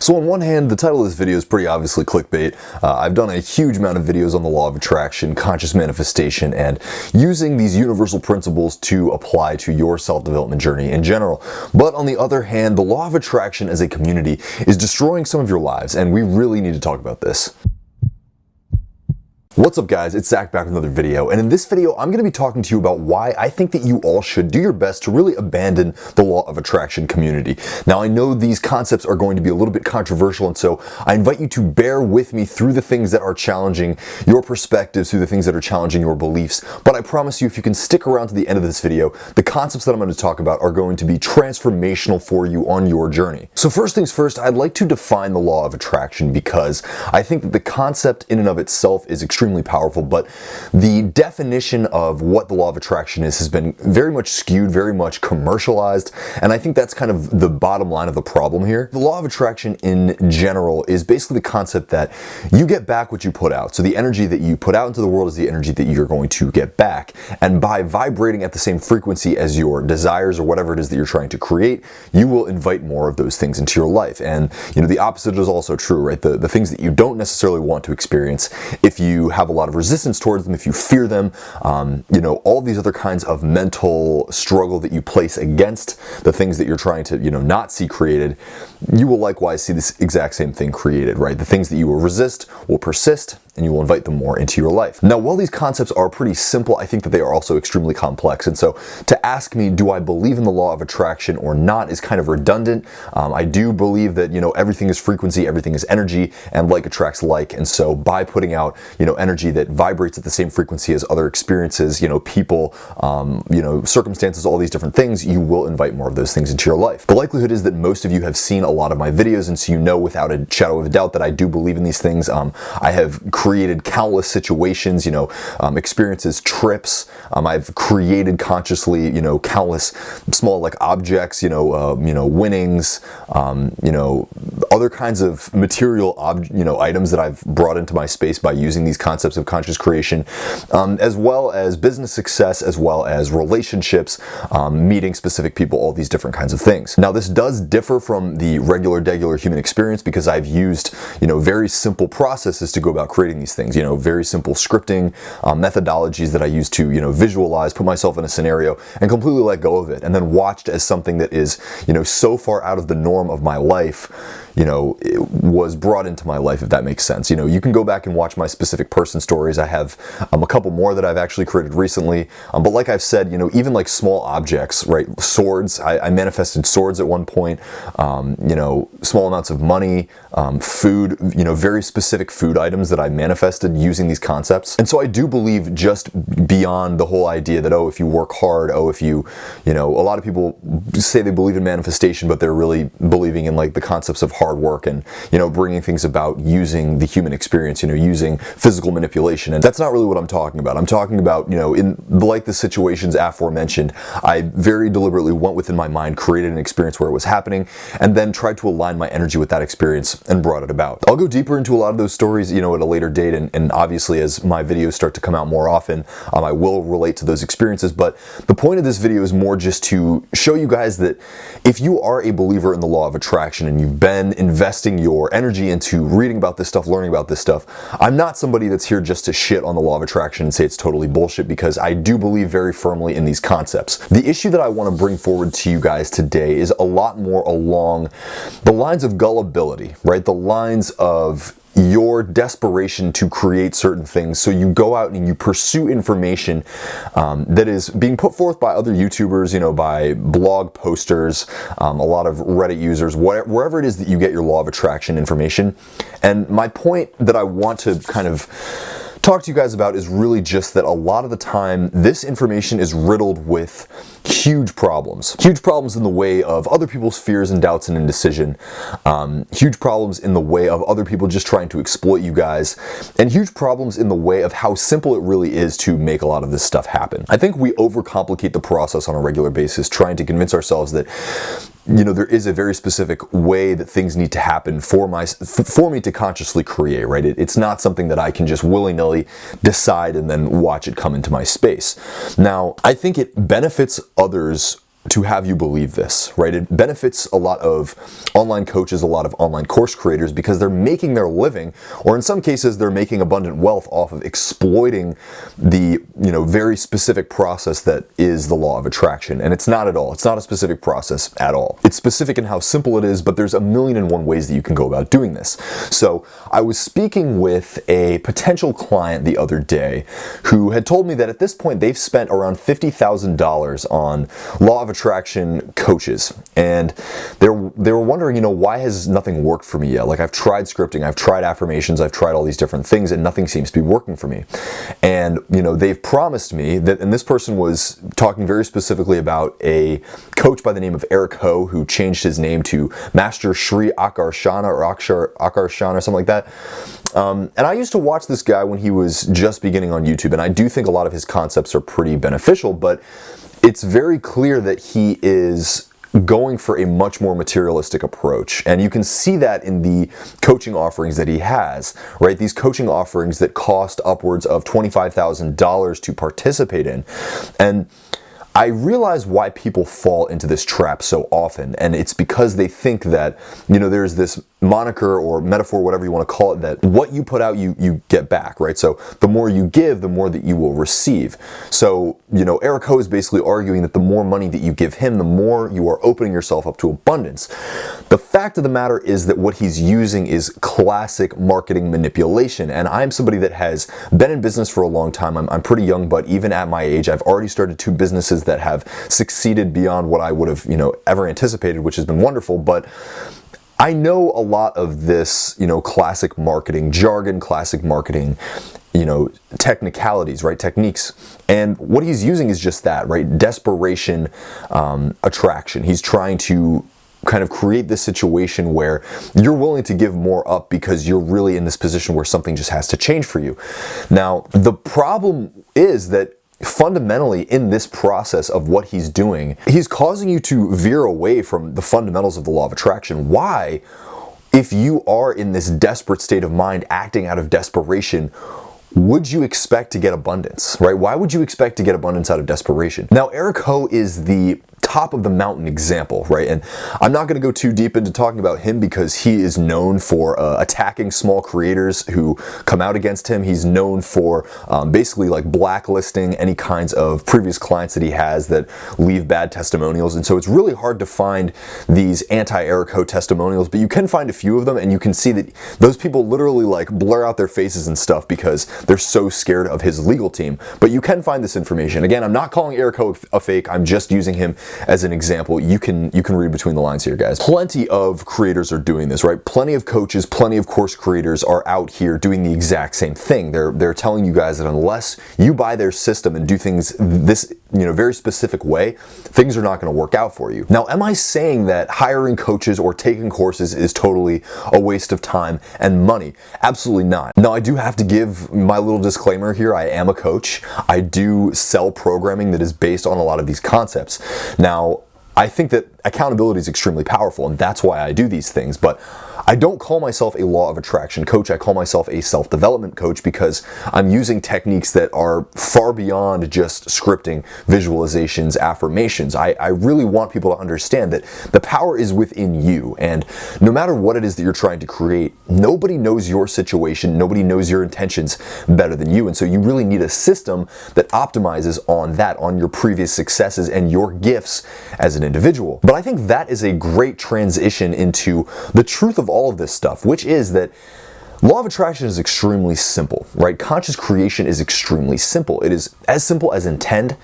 So on one hand, the title of this video is pretty obviously clickbait. I've done a huge amount of videos on the law of attraction, conscious manifestation, and using these universal principles to apply to your self-development journey in general. But on the other hand, the law of attraction as a community is destroying some of your lives, and we really need to talk about this. What's up guys, it's Zach back with another video, and in this video I'm going to be talking to you about why I think that you all should do your best to really abandon the law of attraction community. Now I know these concepts are going to be a little bit controversial, and so I invite you to bear with me through the things that are challenging your perspectives, through the things that are challenging your beliefs, but I promise you if you can stick around to the end of this video, the concepts that I'm going to talk about are going to be transformational for you on your journey. So first things first, I'd like to define the law of attraction because I think that the concept in and of itself is extremely powerful, but the definition of what the law of attraction is has been very much skewed, very much commercialized, and I think that's kind of the bottom line of the problem here. The law of attraction in general is basically the concept that you get back what you put out. So the energy that you put out into the world is the energy that you're going to get back, and by vibrating at the same frequency as your desires or whatever it is that you're trying to create, you will invite more of those things into your life. And you know, the opposite is also true, right? The things that you don't necessarily want to experience, if you have a lot of resistance towards them, if you fear them, you know, all these other kinds of mental struggle that you place against the things that you're trying to, you know, not see created, you will likewise see this exact same thing created, right? The things that you will resist will persist, and you will invite them more into your life. Now, while these concepts are pretty simple, I think that they are also extremely complex. And so to ask me, do I believe in the law of attraction or not, is kind of redundant. I do believe that, you know, everything is frequency, everything is energy, and like attracts like. And so by putting out, you know, energy that vibrates at the same frequency as other experiences, you know, people, you know, circumstances, all these different things, you will invite more of those things into your life. The likelihood is that most of you have seen a lot of my videos, and so you know without a shadow of a doubt that I do believe in these things. I have created countless situations, you know, experiences, trips. I've created consciously, you know, countless small like objects, you know, winnings, you know, other kinds of material, you know, items that I've brought into my space by using these concepts of conscious creation, as well as business success, as well as relationships, meeting specific people, all these different kinds of things. Now, this does differ from the regular human experience because I've used, you know, very simple processes to go about creating these things, you know, very simple scripting methodologies that I use to, you know, visualize, put myself in a scenario and completely let go of it, and then watched as something that is, you know, so far out of the norm of my life, you know, it was brought into my life, if that makes sense. You know, you can go back and watch my specific person stories. I have a couple more that I've actually created recently, but like I've said, you know, even like small objects, right? Swords, I manifested swords at one point, you know, small amounts of money, food, you know, very specific food items that I manifested using these concepts. And so I do believe, just beyond the whole idea that, oh, if you work hard, oh, if you know, a lot of people say they believe in manifestation, but they're really believing in like the concepts of hard work and, you know, bringing things about using the human experience, you know, using physical manipulation. And that's not really what I'm talking about. I'm talking about, you know, in like the situations aforementioned, I very deliberately went within my mind, created an experience where it was happening, and then tried to align my energy with that experience and brought it about. I'll go deeper into a lot of those stories, you know, at a later date, and obviously as my videos start to come out more often, I will relate to those experiences. But the point of this video is more just to show you guys that if you are a believer in the law of attraction and you've been investing your energy into reading about this stuff, learning about this stuff, I'm not somebody that's here just to shit on the law of attraction and say it's totally bullshit, because I do believe very firmly in these concepts. The issue that I want to bring forward to you guys today is a lot more along the lines of gullibility, right? The lines of your desperation to create certain things. So you go out and you pursue information that is being put forth by other YouTubers, you know, by blog posters, a lot of Reddit users, wherever it is that you get your law of attraction information. And my point that I want to kind of talk to you guys about is really just that a lot of the time this information is riddled with huge problems in the way of other people's fears and doubts and indecision, huge problems in the way of other people just trying to exploit you guys, and huge problems in the way of how simple it really is to make a lot of this stuff happen. I think we overcomplicate the process on a regular basis, trying to convince ourselves that, you know, there is a very specific way that things need to happen for me to consciously create, right? It's not something that I can just willy-nilly decide and then watch it come into my space. Now, I think it benefits others to have you believe this, right? It benefits a lot of online coaches, a lot of online course creators, because they're making their living, or in some cases they're making abundant wealth off of exploiting the, very specific process that is the law of attraction. And it's not at all. It's not a specific process at all. It's specific in how simple it is, but there's a million and one ways that you can go about doing this. So I was speaking with a potential client the other day who had told me that at this point they've spent around $50,000 on law of attraction coaches, and they were wondering, why has nothing worked for me yet? Like, I've tried scripting, I've tried affirmations, I've tried all these different things, and nothing seems to be working for me. And they've promised me that, and this person was talking very specifically about a coach by the name of Eric Ho, who changed his name to Master Shri Akarshana or Akarshana, something like that. And I used to watch this guy when he was just beginning on YouTube, and I do think a lot of his concepts are pretty beneficial, but it's very clear that he is going for a much more materialistic approach. And you can see that in the coaching offerings that he has, right? These coaching offerings that cost upwards of $25,000 to participate in. And I realize why people fall into this trap so often, and it's because they think that, there's this moniker or metaphor, whatever you want to call it, that what you put out, you get back, right? So the more you give, the more that you will receive. So, Eric Ho is basically arguing that the more money that you give him, the more you are opening yourself up to abundance. The fact of the matter is that what he's using is classic marketing manipulation, and I'm somebody that has been in business for a long time. I'm pretty young, but even at my age, I've already started 2 businesses that have succeeded beyond what I would have, ever anticipated, which has been wonderful. But I know a lot of this, classic marketing jargon, classic marketing, technicalities, right? Techniques. And what he's using is just that, right? Desperation, attraction. He's trying to kind of create this situation where you're willing to give more up because you're really in this position where something just has to change for you. Now, the problem is that fundamentally in this process of what he's doing, he's causing you to veer away from the fundamentals of the law of attraction. Why, if you are in this desperate state of mind, acting out of desperation, would you expect to get abundance, right? Why would you expect to get abundance out of desperation? Now, Eric Ho is the top of the mountain example, right? And I'm not going to go too deep into talking about him because he is known for attacking small creators who come out against him. He's known for basically like blacklisting any kinds of previous clients that he has that leave bad testimonials. And so it's really hard to find these anti-Eric Ho testimonials, but you can find a few of them, and you can see that those people literally like blur out their faces and stuff because they're so scared of his legal team. But you can find this information. Again, I'm not calling Eric Ho a fake. I'm just using him as an example. You can read between the lines here, guys. Plenty of creators are doing this, right? Plenty of coaches, plenty of course creators are out here doing the exact same thing. They're telling you guys that unless you buy their system and do things this very specific way, things are not going to work out for you. Now, am I saying that hiring coaches or taking courses is totally a waste of time and money? Absolutely not. Now, I do have to give my little disclaimer here. I am a coach. I do sell programming that is based on a lot of these concepts. Now, I think that accountability is extremely powerful, and that's why I do these things, but I don't call myself a law of attraction coach. I call myself a self-development coach because I'm using techniques that are far beyond just scripting, visualizations, affirmations. I really want people to understand that the power is within you, and no matter what it is that you're trying to create, nobody knows your situation, nobody knows your intentions better than you, and so you really need a system that optimizes on that, on your previous successes and your gifts as an individual. But I think that is a great transition into the truth of all of this stuff, which is that law of attraction is extremely simple, right? Conscious creation is extremely simple. It is as simple as intend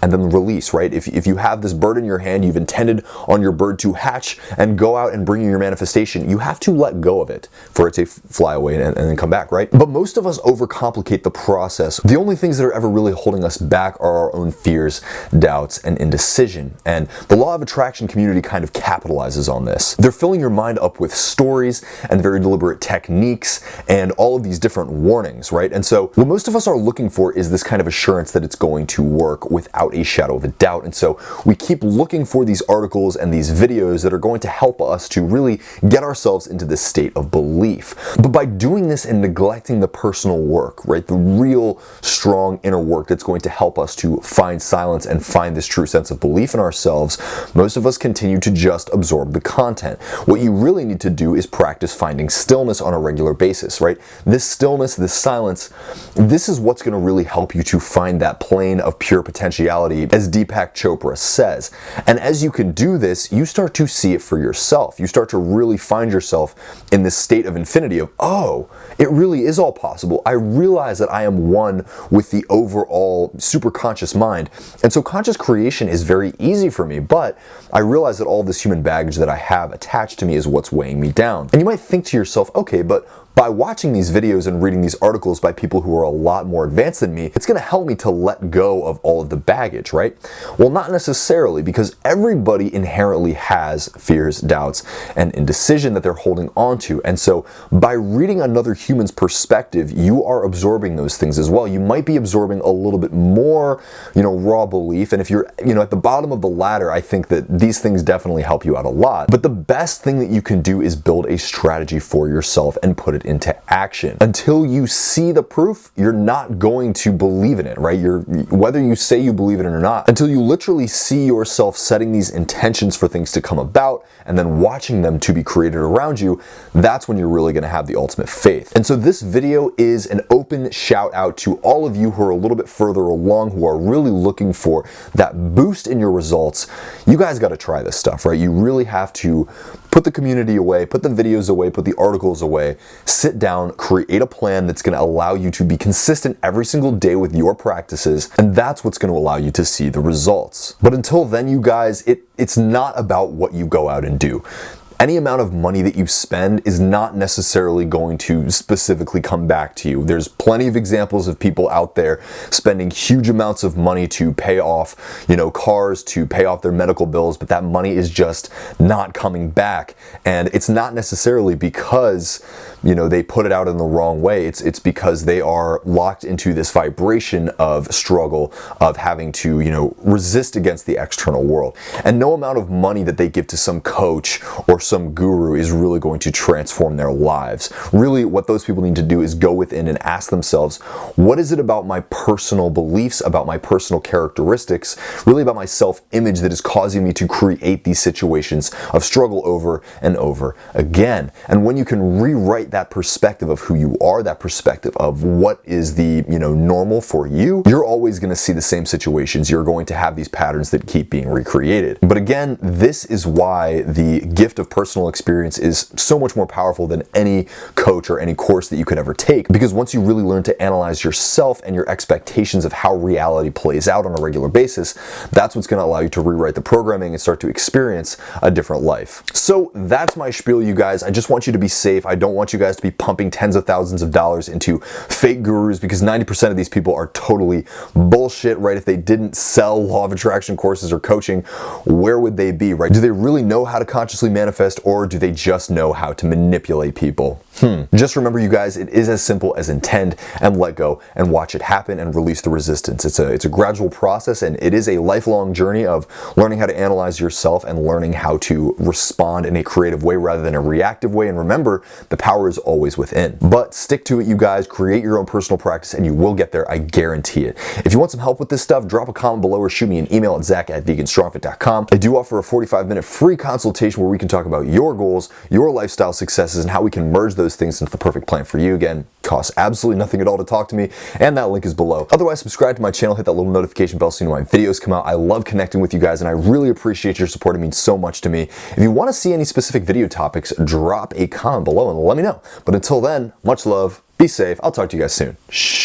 and then release, right? If you have this bird in your hand, you've intended on your bird to hatch and go out and bring you your manifestation, you have to let go of it for it to fly away and then come back, right? But most of us overcomplicate the process. The only things that are ever really holding us back are our own fears, doubts, and indecision. And the law of attraction community kind of capitalizes on this. They're filling your mind up with stories and very deliberate techniques and all of these different warnings, right? And so what most of us are looking for is this kind of assurance that it's going to work without without a shadow of a doubt. And so we keep looking for these articles and these videos that are going to help us to really get ourselves into this state of belief. But by doing this and neglecting the personal work, right, the real strong inner work that's going to help us to find silence and find this true sense of belief in ourselves, most of us continue to just absorb the content. What you really need to do is practice finding stillness on a regular basis, right? This stillness, this silence, this is what's going to really help you to find that plane of pure potentiality, as Deepak Chopra says. And as you can do this, you start to see it for yourself. You start to really find yourself in this state of infinity of, oh, it really is all possible. I realize that I am one with the overall super conscious mind. And so conscious creation is very easy for me, but I realize that all this human baggage that I have attached to me is what's weighing me down. And you might think to yourself, okay, but by watching these videos and reading these articles by people who are a lot more advanced than me, it's going to help me to let go of all of the baggage, right? Well, not necessarily, because everybody inherently has fears, doubts, and indecision that they're holding on to. And so by reading another human's perspective, you are absorbing those things as well. You might be absorbing a little bit more, raw belief. And if you're, at the bottom of the ladder, I think that these things definitely help you out a lot. But the best thing that you can do is build a strategy for yourself and put it into action. Until you see the proof, you're not going to believe in it, right? Whether you say you believe in it or not, until you literally see yourself setting these intentions for things to come about and then watching them to be created around you, that's when you're really going to have the ultimate faith. And so this video is an open shout out to all of you who are a little bit further along, who are really looking for that boost in your results. You guys got to try this stuff, right? You really have to put the community away, put the videos away, put the articles away, sit down, create a plan that's going to allow you to be consistent every single day with your practices, and that's what's going to allow you to see the results. But until then, you guys, it's not about what you go out and do. Any amount of money that you spend is not necessarily going to specifically come back to you. There's plenty of examples of people out there spending huge amounts of money to pay off, cars, to pay off their medical bills, but that money is just not coming back. And it's not necessarily because, they put it out in the wrong way. It's because they are locked into this vibration of struggle, of having to, resist against the external world. And no amount of money that they give to some coach or some guru is really going to transform their lives. Really, what those people need to do is go within and ask themselves, what is it about my personal beliefs, about my personal characteristics, really about my self-image that is causing me to create these situations of struggle over and over again? And when you can rewrite that perspective of who you are, that perspective of what is the, normal for you, you're always going to see the same situations. You're going to have these patterns that keep being recreated. But again, this is why the gift of personal experience is so much more powerful than any coach or any course that you could ever take. Because once you really learn to analyze yourself and your expectations of how reality plays out on a regular basis, that's what's going to allow you to rewrite the programming and start to experience a different life. So that's my spiel, you guys. I just want you to be safe. I don't want you guys to be pumping tens of thousands of dollars into fake gurus, because 90% of these people are totally bullshit, right? If they didn't sell law of attraction courses or coaching, where would they be, right? Do they really know how to consciously manifest, or do they just know how to manipulate people? Just remember, you guys, it is as simple as intend and let go and watch it happen and release the resistance. It's a gradual process, and it is a lifelong journey of learning how to analyze yourself and learning how to respond in a creative way rather than a reactive way. And remember, the power is always within. But stick to it, you guys. Create your own personal practice and you will get there. I guarantee it. If you want some help with this stuff, drop a comment below or shoot me an email at zach@veganstrongfit.com. I do offer a 45-minute free consultation where we can talk about your goals, your lifestyle successes, and how we can merge those things into the perfect plan for you. Again, costs absolutely nothing at all to talk to me, and that link is below. Otherwise, subscribe to my channel, hit that little notification bell so you know when my videos come out. I love connecting with you guys, and I really appreciate your support. It means so much to me. If you want to see any specific video topics, drop a comment below and let me know. But until then, much love, be safe. I'll talk to you guys soon. Shh.